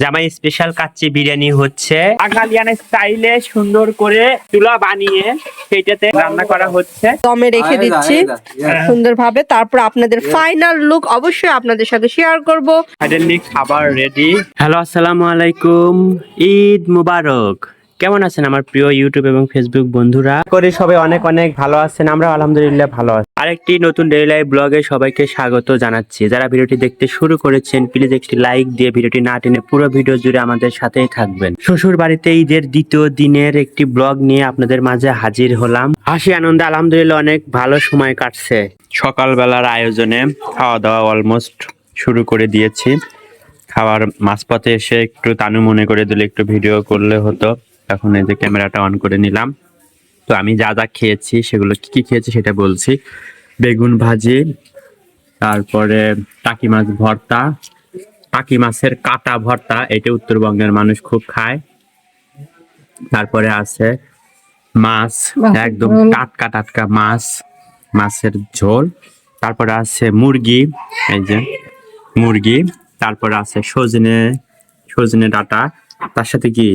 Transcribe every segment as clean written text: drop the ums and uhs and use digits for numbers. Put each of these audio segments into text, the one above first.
জামাই স্পেশাল কাচ্চি বিরিয়ানি হচ্ছে বাঙালিয়ানা স্টাইলে সুন্দর করে চুলা বানিয়ে সেইটাতে রান্না করা হচ্ছে। দমে রেখে দিচ্ছি সুন্দরভাবে, তারপর আপনাদের ফাইনাল লুক অবশ্যই আপনাদের সাথে শেয়ার করব। ফাইনালি খাবার রেডি। হ্যালো, আসসালামু আলাইকুম, ঈদ মুবারক। কেমন আছেন আমার প্রিয় ইউটিউব এবং ফেসবুক বন্ধুরা? করে সবাই অনেক অনেক ভালো আছেন, আমরা আলহামদুলিল্লাহ ভালো আছি। আরেকটি নতুন ডেইলি লাইফ ব্লগে সবাইকে স্বাগত জানাচ্ছি। যারা ভিডিওটি দেখতে শুরু করেছেন প্লিজ একটি লাইক দিয়ে ভিডিওটি না টেনে পুরো ভিডিও জুড়ে আমাদের সাথেই থাকবেন। শ্বশুর বাড়িতে ঈদের দ্বিতীয় দিনের একটি ব্লগ নিয়ে আপনাদের মাঝে হাজির হলাম। হাসি আনন্দে আলহামদুলিল্লাহ অনেক ভালো সময় কাটছে। সকালবেলার আয়োজনে খাওয়া দাওয়া অলমোস্ট শুরু করে দিয়েছি। খাবার মাঝপথে এসে একটু তানু মনে করে দিলে একটু ভিডিও করলে হতো। এখন এই যে ক্যামেরাটা অন করে নিলাম। তো আমি যা যা খেয়েছি সেগুলো কি কি খেয়েছি সেটা বলছি। বেগুন ভাজি, তারপরে টাকি মাছ ভর্তা, টাকি মাছের কাটা ভর্তা, এটা উত্তরবঙ্গের মানুষ খুব খায়। তারপরে আছে মাছ, একদম টাটকা টাটকা মাছ, মাছের ঝোল। তারপরে আছে মুরগি, এই যে মুরগি। তারপরে আছে সজনে ডাঁটা, তার সাথে কি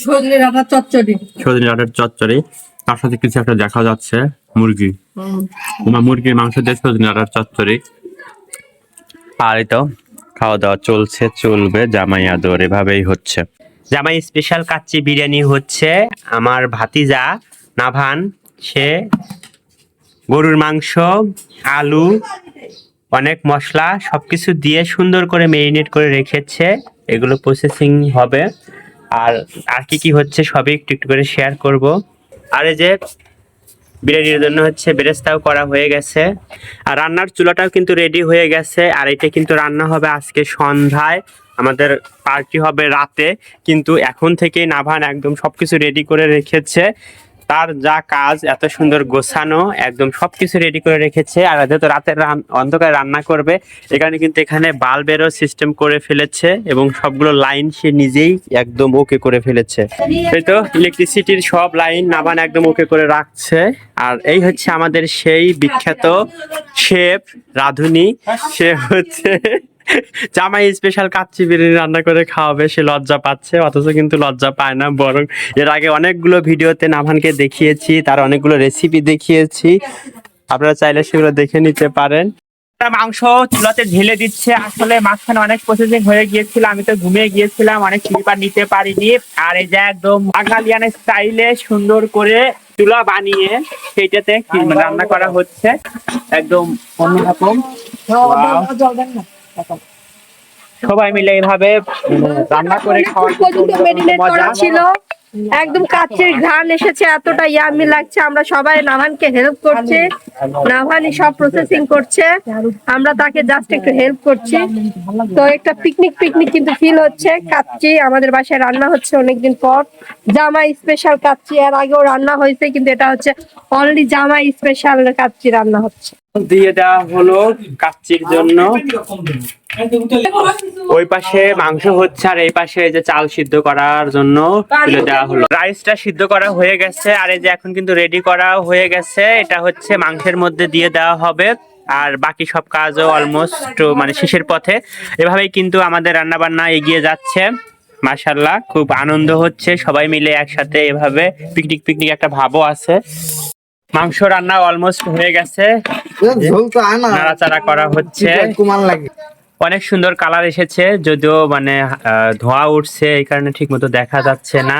সজনে ডাঁটার চচ্চড়ি, তার সাথে কিছু একটা দেখা যাচ্ছে মুরগি, মুরগির মাংস দিয়ে সজনে ডাঁটার চচ্চড়ি। আর এই তো খাওয়া দাওয়া চলবে, জামাই আদর এভাবেই হচ্ছে। জামাই স্পেশাল কাচ্চি বিরিয়ানি হচ্ছে। আমার ভাতিজা নাভান, সে গরুর মাংস, আলু, অনেক মশলা সবকিছু দিয়ে সুন্দর করে মেরিনেট করে রেখেছে। এগুলো প্রসেসিং হবে। আর কি কি হচ্ছে সবই একটু একটু করে শেয়ার করব। আর এই যে বিরিয়ানির জন্য হচ্ছে বেরেস্তাও করা হয়ে গেছে, আর রান্নার চুলাটাও কিন্তু রেডি হয়ে গেছে। আর এটা কিন্তু রান্না হবে আজকে সন্ধ্যায়, আমাদের পার্টি হবে রাতে। কিন্তু এখন থেকেই নাভান একদম সবকিছু রেডি করে রেখেছে। তার যা কাজ, এত সুন্দর গোছানো, একদম সবকিছু রেডি করে রেখেছে। আর যেহেতু রাতের অন্ধকারে রান্না করবে, এখানে কিন্তু এখানে বাল্বেরও সিস্টেম করে ফেলেছে এবং সবগুলো লাইন সে নিজেই একদম ওকে করে ফেলেছে। এই তো ইলেকট্রিসিটির সব লাইন নাভান একদম ওকে করে রাখছে। আর এই হচ্ছে আমাদের সেই বিখ্যাত শেফ রাঁধুনি, সে হচ্ছে জামাই স্পেশাল কাচ্চি বিরিয়ানি রান্না করে খাওয়াবে। সে লজ্জা পাচ্ছে, অথচ কিন্তু লজ্জা পায় না, বরং এর আগে অনেকগুলো ভিডিওতে নাভানকে দেখিয়েছি, তার অনেকগুলো রেসিপি দেখিয়েছি, আপনারা চাইলে সেগুলো দেখে নিতে পারেন। মাংস চুলাতে ঢেলে দিচ্ছে। আসলে মাঝখানে অনেক প্রসেসিং হয়ে গিয়েছিল, আমি তো ঘুমিয়ে গিয়েছিলাম, অনেক স্লিপার নিতে পারিনি। আর এই যে একদম বাঙালিয়ানা স্টাইলে সুন্দর করে চুলা বানিয়ে সেইটাতে রান্না করা হচ্ছে, একদম অন্যরকম। সবাই মিলে এইভাবে রান্না করে খাওয়া ছিল, একদম কাচ্চির ঘ্রাণ এসেছে, এতটা ইয়ামি লাগছে। আমরা সবাই নাভানকে হেল্প করছি, নাভানই সব প্রসেসিং করছে, আমরা তাকে জাস্ট একটু হেল্প করছি। তো একটা পিকনিক কিন্তু ফিল হচ্ছে। কাচ্চি আমাদের বাসায় রান্না হচ্ছে অনেকদিন পর, জামাই স্পেশাল কাচ্চি। এর আগেও রান্না হয়েছে, কিন্তু এটা হচ্ছে অনলি জামাই স্পেশাল কাচ্চি রান্না হচ্ছে। দিয়ে দেওয়া হলো কাচ্চির জন্য। ওই পাশে মাংস হচ্ছে, আর এই পাশে এই যে চাল সিদ্ধ করার জন্য তুলে দেওয়া হলো। রাইসটা সিদ্ধ করা হয়ে গেছে, আর এই যে এখন কিন্তু রেডি করা হয়ে গেছে। এটা হচ্ছে মাংসের মধ্যে দিয়ে দেওয়া হবে। আর বাকি সব কাজও অলমোস্ট মানে শেষের পথে। এভাবেই কিন্তু আমাদের রান্না বান্না এগিয়ে যাচ্ছে। মাশাআল্লাহ, খুব আনন্দ হচ্ছে, সবাই মিলে একসাথে এভাবে পিকনিক একটা ভাবও আছে। মাংস রান্না অলমোস্ট হয়ে গেছে, নাড়াচাড়া করা হচ্ছে। অনেক সুন্দর কালার এসেছে, যদিও মানে ধোঁয়া উঠছে, এই কারণে ঠিক মতো দেখা যাচ্ছে না।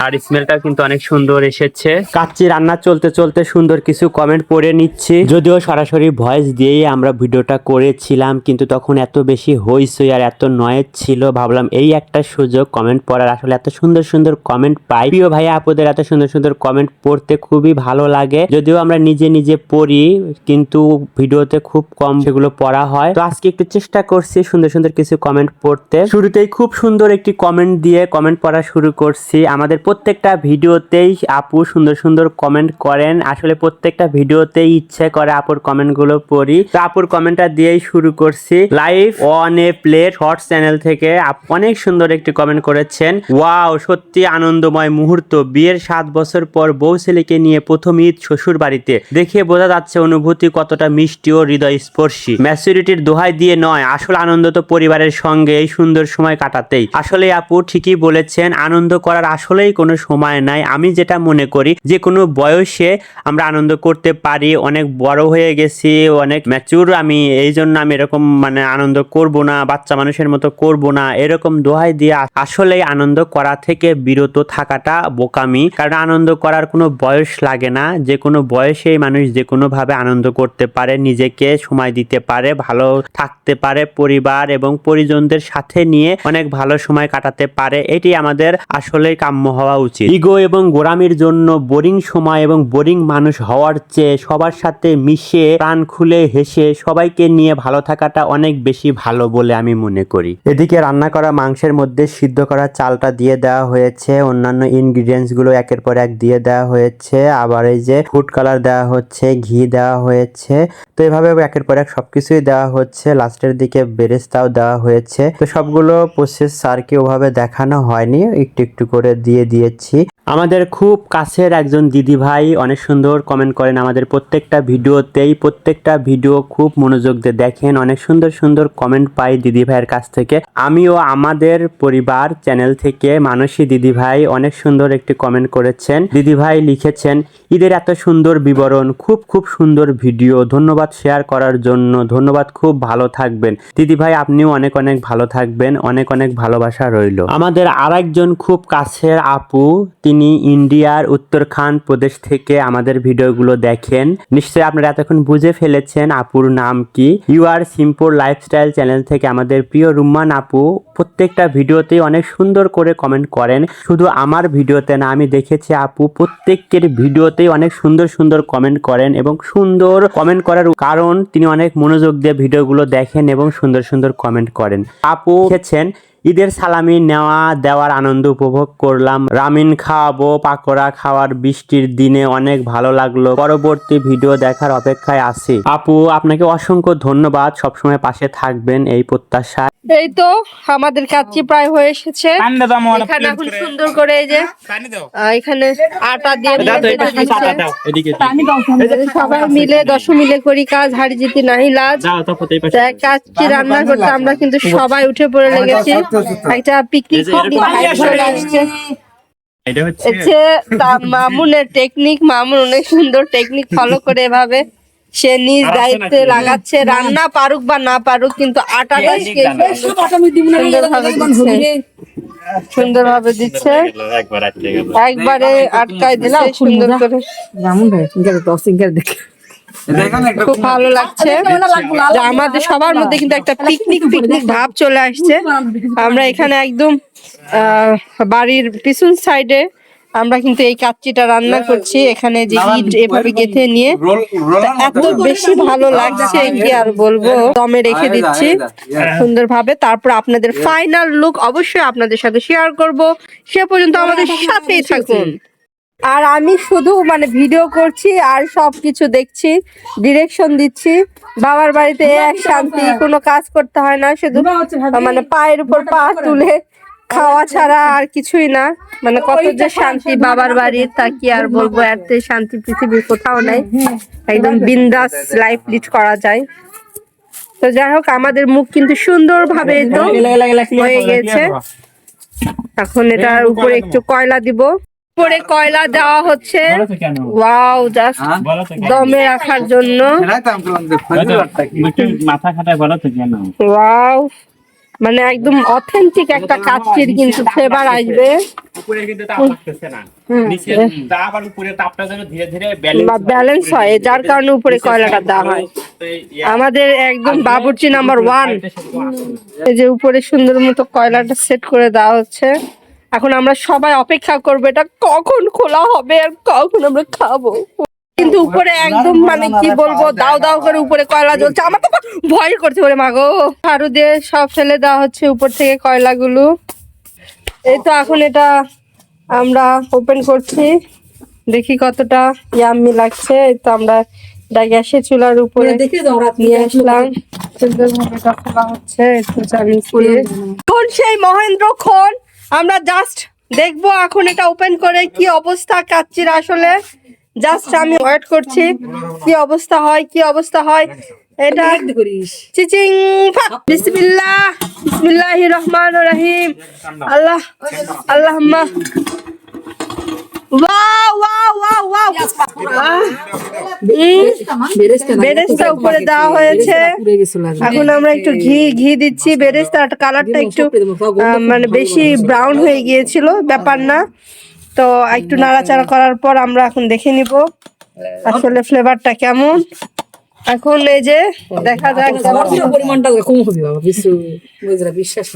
আর স্মেলটাও কিন্তু অনেক সুন্দর এসেছে। কাচ্চি রান্না চলতে সুন্দর কিছু কমেন্ট পড়ে নিচ্ছি। যদিও সরাসরি ভয়েস দিয়েই আমরা ভিডিওটা করেছিলাম, কিন্তু তখন এত বেশি হইচই আর এত নয়েজ ছিল, ভাবলাম এই একটা সুযোগ কমেন্ট পড়ার। আসলে এত সুন্দর কমেন্ট পাই, প্রিয় ভাইয়া আপুদের এত সুন্দর কমেন্ট পড়তে খুবই ভালো লাগে। যদিও আমরা নিজে পড়ি, কিন্তু ভিডিওতে খুব কম সেগুলো পড়া হয়। তো আজকে একটু চেষ্টা করছি সুন্দর কিছু কমেন্ট পড়তে। শুরুতেই খুব সুন্দর একটি কমেন্ট দিয়ে কমেন্ট পড়া শুরু করছি। আমাদের প্রত্যেকটা ভিডিওতেই আপু সুন্দর সুন্দর কমেন্ট করেন। আসলে প্রত্যেকটা ভিডিওতেই ইচ্ছে করে আপুর কমেন্টগুলো পড়ি। তো আপুর কমেন্টটা দিয়েই শুরু করছি। Live on a plate shorts channel থেকে অনেক সুন্দর একটি কমেন্ট করেছেন। ওয়াও, সত্যি আনন্দময় মুহূর্ত। বিয়ের 7 বছর পর বউ ছেলেকে নিয়ে প্রথম ঈদ শ্বশুর বাড়িতে। দেখে বোঝা যাচ্ছে অনুভূতি কতটা মিষ্টি ও হৃদয় স্পর্শী। ম্যাচুরিটির দোহাই দিয়ে নয়, আসল আনন্দ তো পরিবারের সঙ্গে এই সুন্দর সময় কাটাতেই। আসলে আপু ঠিকই বলেছেন, আনন্দ করার আসলেই কোনো সময় নাই। আমি যেটা মনে করি যে কোনো বয়সে আমরা আনন্দ করতে পারি। অনেক বড় হয়ে গেছি, অনেক ম্যাচুর আমি, এই জন্য আমি এরকম মানে আনন্দ করব না, বাচ্চা মানুষের মতো করব না, এরকম দোহাই দিয়ে আসলেই আনন্দ করা থেকে বিরত থাকাটা বোকামি। কারণ আনন্দ করার কোনো বয়স লাগে না, যে কোনো বয়সেই মানুষ যে কোনো ভাবে আনন্দ করতে পারে, নিজেকে সময় দিতে পারে, ভালো থাকতে পারে, পরিবার এবং পরিজনদের সাথে নিয়ে অনেক ভালো সময় কাটাতে পারে। এটি আমাদের আসলেই কাম্য হওয়া উচিত। ইগো এবং গোরামির জন্য বোরিং সময় এবং বোরিং মানুষ হওয়ার চেয়ে সবার সাথে মিশে প্রাণ খুলে হেসে সবাইকে নিয়ে ভালো থাকাটা অনেক বেশি ভালো বলে আমি মনে করি। এদিকে রান্না করা মাংসের মধ্যে সিদ্ধ করা চালটা দিয়ে দেওয়া হয়েছে, অন্যান্য ইনগ্রিডিয়েন্টস গুলো একের পর এক দিয়ে দেওয়া হয়েছে। আবার এই যে ফুড কালার দেওয়া হচ্ছে, ঘি দেওয়া হয়েছে। তো এভাবে একের পর এক সবকিছুই দেওয়া হচ্ছে। লাস্টের দিকে বেরেস্তাও দেওয়া হয়েছে। তো সবগুলো প্রসেস স্যারকে ওভাবে দেখানো হয়নি, একটু একটু করে দিয়ে দিয়েছি। আমাদের খুব কাছের একজন দিদি ভাই অনেক সুন্দর কমেন্ট করেন আমাদের প্রত্যেকটা ভিডিওতেই। প্রত্যেকটা ভিডিও খুব মনোযোগ দিয়ে দেখেন, অনেক সুন্দর সুন্দর কমেন্ট পাই দিদি ভাইয়ের কাছ থেকে। আমিও আমাদের পরিবার চ্যানেল থেকে মানসী দিদি ভাই অনেক সুন্দর একটি কমেন্ট করেছেন। দিদি ভাই লিখেছেন, ঈদের এত সুন্দর বিবরণ, খুব খুব সুন্দর ভিডিও, ধন্যবাদ শেয়ার করার জন্য, ধন্যবাদ, খুব ভালো থাকবেন দিদি ভাই, আপনিও অনেক অনেক ভালো থাকবেন, অনেক অনেক ভালোবাসা রইল। আমাদের আরেকজন খুব কাছের আপু, তিনি ইন্ডিয়ার উত্তরাখণ্ড প্রদেশ থেকে আমাদের ভিডিওগুলো দেখেন। নিশ্চয়ই আপনারা এতক্ষণ বুঝে ফেলেছেন আপুর নাম কি। You are simple lifestyle channel থেকে আমাদের প্রিয় রুম্মান আপু প্রত্যেকটা ভিডিওতেই অনেক সুন্দর করে কমেন্ট করেন। শুধু আমার ভিডিওতে না, আমি দেখেছি আপু প্রত্যেকের ভিডিওতেই অনেক সুন্দর সুন্দর কমেন্ট করেন, এবং সুন্দর কমেন্ট করার কারণ তিনি অনেক মনোযোগ দিয়ে ভিডিওগুলো দেখেন এবং সুন্দর সুন্দর কমেন্ট করেন। আপু লিখেছেন, ঈদের সালামি নেওয়া দেওয়ার আনন্দ উপভোগ করলাম, রামিন খাওয়াবো, পাকোড়া খাওয়ার বৃষ্টির দিনে অনেক ভালো লাগলো, পরবর্তী ভিডিও দেখার অপেক্ষায় আছি। আপু আপনাকে অসংখ্য ধন্যবাদ, সবসময় পাশে থাকবেন এই প্রত্যাশা। এই তো আমাদের কাচ্চি প্রায় হয়ে এসেছে। এখানে এখন সুন্দর করে এই যে এখানে আটা দিয়ে সবাই মিলে 10 মিলে করি কাজ, হাড়ি জিতি নাহি লাজ। কাচ্চি রান্না করতে আমরা কিন্তু সবাই উঠে পড়ে লেগেছি। একটা পিকনিক চলে আসছে। মামুনের টেকনিক, মামুন অনেক সুন্দর টেকনিক ফলো করে এভাবে সে নিজ দায়িত্বে লাগাচ্ছে। রান্না পারুক বা না পারুক, কিন্তু আটাটা সুন্দরভাবে দিচ্ছে, একবারে আটকায় দিচ্ছে সুন্দর করে। খুব ভালো লাগছে যে আমাদের সবার মধ্যে কিন্তু একটা পিকনিক পিকনিক ভাব চলে আসছে। আমরা এখানে একদম বাড়ির পিছন সাইডে আমরা কিন্তু এই কাচ্চিটা রান্না করছি। এখানে যে ইট এভাবে গেঁথে নিয়ে এত বেশি ভালো লাগছে কি আর বলবো। দমে রেখে দিচ্ছি সুন্দরভাবে, তারপর আপনাদের ফাইনাল লুক অবশ্যই আপনাদের সাথে শেয়ার করব। সে পর্যন্ত আমাদের সাথেই থাকুন। আর আমি শুধু মানে ভিডিও করছি আর সবকিছু দেখছি, ডিরেকশন দিচ্ছি। বাবার বাড়িতে এক শান্তি, কোনো কাজ করতে হয় না, শুধু মানে পায়ের উপর পা তুলে খাওয়া ছাড়া আর কিছুই না। মানে কত যে শান্তি বাবার বাড়ির, তা কি আর বলবো। এত শান্তি পৃথিবীর কোথাও নাই, একদম বিন্দাস লাইফ লিড করা যায়। তো যাই হোক, আমাদের মুখ কিন্তু সুন্দর ভাবে তো হয়ে গেছে। এখন এটার উপরে একটু কয়লা দিব, উপরে কয়লা দেওয়া হচ্ছে। ওয়াও, জাস্ট দমে রাখার জন্য। ওয়াও, মানে একদম অথেন্টিক একটা কাচ্চির কিন্তু ফ্লেভার আসবে। ব্যালেন্স হয়, যার কারণে উপরে কয়লাটা দেওয়া হয়। আমাদের একদম বাবুর্চি নাম্বার 1। এই যে উপরে সুন্দর মতো কয়লাটা সেট করে দেওয়া হচ্ছে। এখন আমরা সবাই অপেক্ষা করবো এটা কখন খোলা হবে আর কখন আমরা খাবো। কিন্তু উপরে একদম মানে কি বলবো, দাও দাও করে উপরে কয়লা জ্বলছে। আমার তো ভয় করছে, ওরে মাগো। ঝাড়ু দিয়ে সব ফেলে দেওয়া হচ্ছে উপর থেকে কয়লাগুলো। এই তো এখন এটা আমরা ওপেন করছি, দেখি কতটা ইয়াম্মি লাগছে। এই তো আমরা এটা গ্যাসের চুলার উপরে নিয়ে আসলাম, সুন্দরভাবে এটা খোলা হচ্ছে একটু চামিচ দিয়ে। এখন সেই মহেন্দ্রক্ষণ আমরা জাস্ট দেখবো এখন এটা ওপেন করে কি অবস্থা কাচ্চির। আসলে জাস্ট আমি ওয়েট করছি কি অবস্থা হয়, কি অবস্থা হয়। এটা চিচিং ফাক। বিসমিল্লাহ, বিসমিল্লাহির রহমানির রহিম। আল্লাহ আল্লাহুম্মা। ওয়াও ওয়াও ওয়াও ওয়াও, বেরেস্তা উপরে দেওয়া হয়েছে। এখন আমরা একটু ঘি দিচ্ছি। বেরেস্তার কালারটা একটু মানে বেশি ব্রাউন হয়ে গিয়েছিল, ব্যাপার না। তো একটু নাড়াচাড়া করার পর আমরা এখন দেখে নিব আসলে ফ্লেভারটা কেমন। এখন এই যে দেখা যাক, পরিমাণটা কম হবে বাবা, বিশ্বাস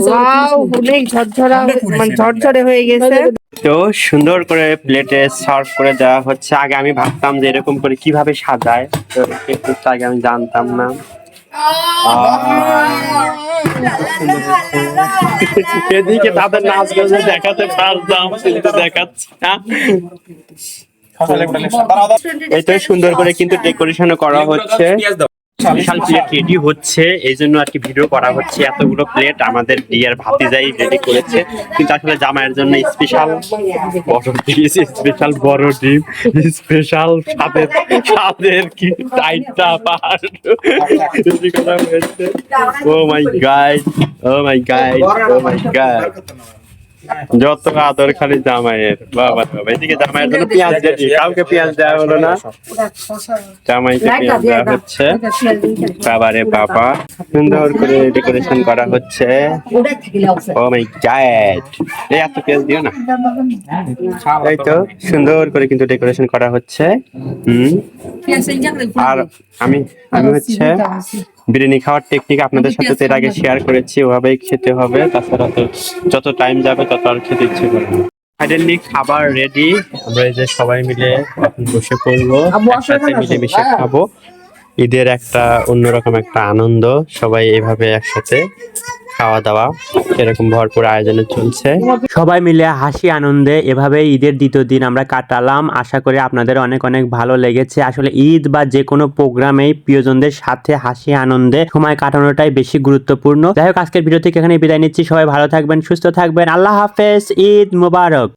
ওয়াও অনেক ঝরঝরা, মানে ঝরঝরে হয়ে গেছে। তো সুন্দর করে প্লেটে সার্ভ করে দেওয়া হচ্ছে। আগে আমি ভাবতাম যে এরকম করে কিভাবে সাজায়, তো একটু আগে আমি জানতাম না। এদিকে তাদের নাচ করে দেখাতে পারতাম, কিন্তু দেখাচ্ছি না। এই তো সুন্দর করে কিন্তু ডেকোরেশন করা হচ্ছে, বিশাল প্লেট রেডি হচ্ছে, এই জন্য আর কি ভিডিও করা হচ্ছে। এতগুলো প্লেট আমাদের বিয়ের ভাতিজাই রেডি করেছে, কিন্তু আসলে জামাইয়ের জন্য স্পেশাল বড় দিয়েছে, স্পেশাল বড় ডিম, স্পেশাল স্বাদের কি টাইটটা পার রেডি করা হয়েছে। ও মাই গড, ও মাই গড, ও মাই গড, যত আদর খালি জামাইয়ের। বাবা বাবা, এদিকে জামাইয়ের জন্য পেঁয়াজ রেডি, কাউকে পেঁয়াজ দেওয়া হলো না, জামাইকে পেঁয়াজ দেওয়া হচ্ছে। বাবারে বাবা, সুন্দর করে ডেকোরেশন করা হচ্ছে। ও মাই গড, এই এত পেঁয়াজ দিও না। এই তো সুন্দর করে কিন্তু ডেকোরেশন করা হচ্ছে। আর আমি হচ্ছে বিরিয়ানি খাওয়ার টেকনিক আপনাদের সাথে তো এর আগে শেয়ার করেছি, ওভাবেই খেতে হবে, তাছাড়া তো যত টাইম যাবে তত আর খেতে ইচ্ছে করবে না। ফাইনালি খাবার রেডি, আমরা এই যে সবাই মিলে এখন বসে পড়বো, একসাথে মিলেমিশে খাবো। ঈদের একটা অন্যরকম একটা আনন্দ, সবাই এভাবে একসাথে খাওয়া দাওয়া এরকম ভরপুর আয়োজনে চলছে। সবাই মিলে হাসি আনন্দে এভাবে ঈদের দ্বিতীয় দিন আমরা কাটালাম। আশা করি আপনাদের অনেক অনেক ভালো লেগেছে। আসলে ঈদ বা যে কোনো প্রোগ্রামেই প্রিয়জনদের সাথে হাসি আনন্দে সময় কাটানোটাই বেশি গুরুত্বপূর্ণ। যাই হোক, আজকের ভিডিও থেকে এখানে বিদায় নিচ্ছি। সবাই ভালো থাকবেন, সুস্থ থাকবেন। আল্লাহ হাফেজ, ঈদ মোবারক।